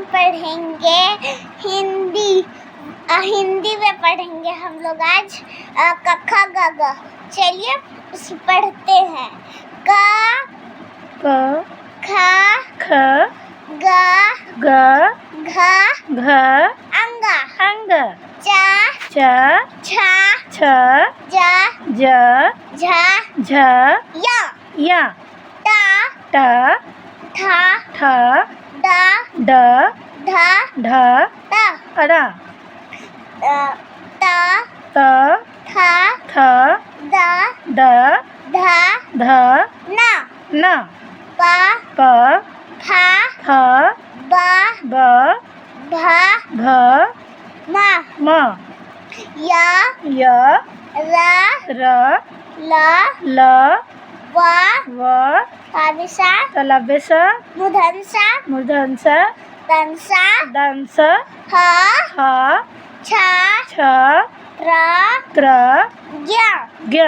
हम पढ़ेंगे हिंदी। हिंदी में पढ़ेंगे हम लोग आज कखा ग घ। चलिए पढ़ते हैं। क ख ग घ अंगा च छ ज झ य ट ठ ड ढ ट थ द ध न प फ ब भ म य र ल व मूर्धन्य दंस ह छ ज्ञ